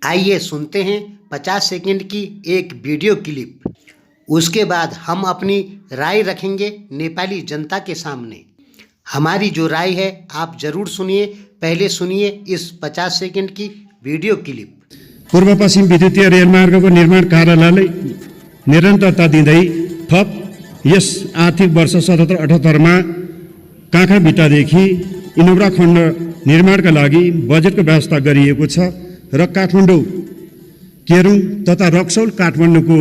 आइए सुनते हैं 50 सेकंड की एक वीडियो क्लिप। उसके बाद हम अपनी राय रखेंगे नेपाली जनता के सामने। हमारी जो राय है आप जरूर सुनिए। पहले सुनिए इस 50 सेकंड की वीडियो क्लिप। पूर्व पश्चिम विद्युतीय रेलमार्गको निर्माण कार्यालयले निरन्तरता दिँदै थप यस आर्थिक वर्ष 77-78 मा काँखा भित्तादेखि इनौरा खण्ड निर्माणका लागि बजेटको व्यवस्था गरिएको छ र काठमाडौँ केरुङ तथा रक्सौल काठमाडौँको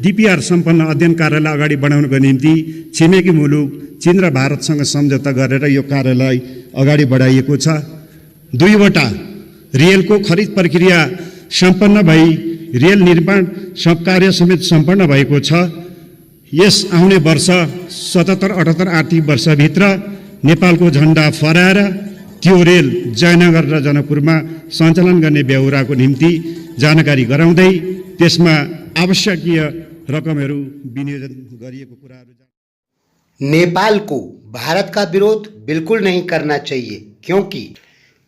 DPR सम्पन्न अध्ययन कार्यालय अगाडि बढाउनको निम्ति छिमेकी मुलुक चीन र भारतसँग सम्झौता गरेर यो कार्यालय अगाडि बढाइएको छ। 2वटा रेलको खरिद प्रक्रिया सम्पन्न भई रेल निर्माण कार्य समेत सम्पन्न भएको छ। यस आउने वर्ष 77-78 आर्थिक वर्षभित्र नेपालको झण्डा फहराएर त्यो रेल जयनगर र जनकपुरमा सञ्चालन गर्ने बेहोराको निम्ति जानकारी गराउँदै त्यसमा आवश्यकीय रकमहरू विनियोजन गरिएको कुराहरू। नेपाल को भारत का विरोध बिल्कुल नहीं करना चाहिए, क्योंकि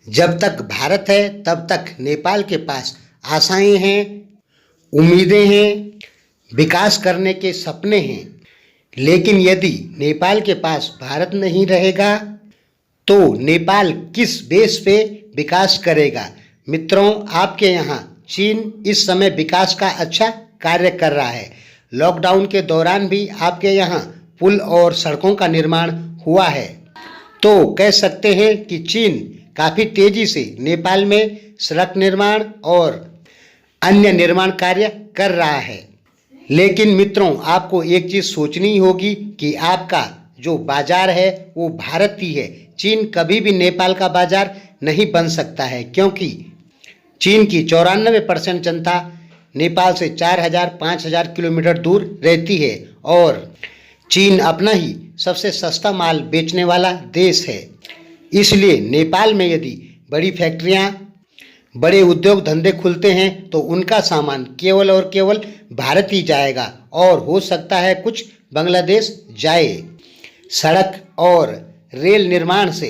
जब तक भारत है तब तक नेपाल के पास आशाएं हैं, उम्मीदें हैं, विकास करने के सपने हैं। लेकिन यदि नेपाल के पास भारत नहीं रहेगा तो नेपाल किस बेस पे विकास करेगा। मित्रों, आपके यहाँ चीन इस समय विकास का अच्छा कार्य कर रहा है। लॉकडाउन के दौरान भी आपके यहाँ पुल और सड़कों का निर्माण हुआ है। तो कह सकते हैं कि चीन काफ़ी तेजी से नेपाल में सड़क निर्माण और अन्य निर्माण कार्य कर रहा है। लेकिन मित्रों, आपको एक चीज़ सोचनी होगी कि आपका जो बाजार है वो भारत ही है। चीन कभी भी नेपाल का बाजार नहीं बन सकता है, क्योंकि चीन की 94% जनता नेपाल से 4000-5000 किलोमीटर दूर रहती है और चीन अपना ही सबसे सस्ता माल बेचने वाला देश है। इसलिए नेपाल में यदि बड़ी फैक्ट्रियां, बड़े उद्योग धंधे खुलते हैं तो उनका सामान केवल और केवल भारत ही जाएगा और हो सकता है कुछ बांग्लादेश जाए। सड़क और रेल निर्माण से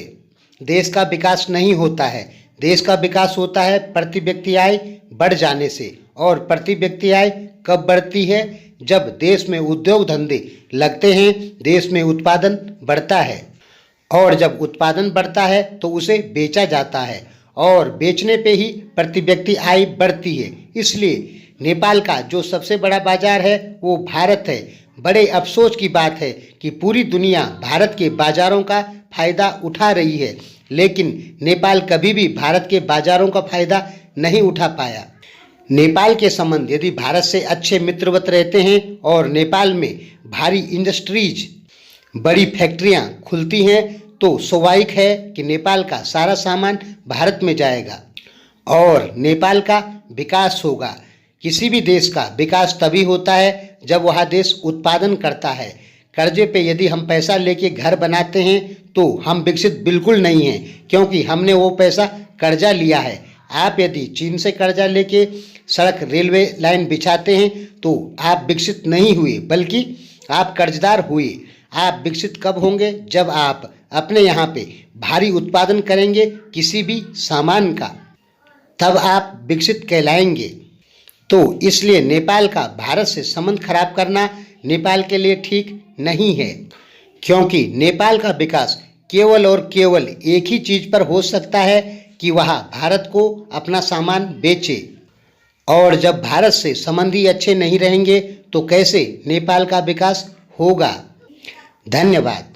देश का विकास नहीं होता है। देश का विकास होता है प्रति व्यक्ति आय बढ़ जाने से। और प्रति व्यक्ति आय कब बढ़ती है? जब देश में उद्योग धंधे लगते हैं, देश में उत्पादन बढ़ता है और जब उत्पादन बढ़ता है तो उसे बेचा जाता है और बेचने पे ही प्रति व्यक्ति आय बढ़ती है। इसलिए नेपाल का जो सबसे बड़ा बाजार है वो भारत है। बड़े अफसोस की बात है कि पूरी दुनिया भारत के बाजारों का फायदा उठा रही है, लेकिन नेपाल कभी भी भारत के बाजारों का फायदा नहीं उठा पाया। नेपाल के संबंध यदि भारत से अच्छे मित्रवत रहते हैं और नेपाल में भारी इंडस्ट्रीज, बड़ी फैक्ट्रियां खुलती हैं तो स्वाभाविक है कि नेपाल का सारा सामान भारत में जाएगा और नेपाल का विकास होगा। किसी भी देश का विकास तभी होता है जब वह देश उत्पादन करता है। कर्जे पे यदि हम पैसा लेके घर बनाते हैं तो हम विकसित बिल्कुल नहीं हैं, क्योंकि हमने वो पैसा कर्जा लिया है। आप यदि चीन से कर्जा लेके सड़क रेलवे लाइन बिछाते हैं तो आप विकसित नहीं हुए, बल्कि आप कर्जदार हुए। आप विकसित कब होंगे? जब आप अपने यहाँ पे भारी उत्पादन करेंगे किसी भी सामान का, तब आप विकसित कहलाएंगे। तो इसलिए नेपाल का भारत से संबंध खराब करना नेपाल के लिए ठीक नहीं है, क्योंकि नेपाल का विकास केवल और केवल एक ही चीज़ पर हो सकता है कि वह भारत को अपना सामान बेचे। और जब भारत से संबंधी अच्छे नहीं रहेंगे तो कैसे नेपाल का विकास होगा। धन्यवाद।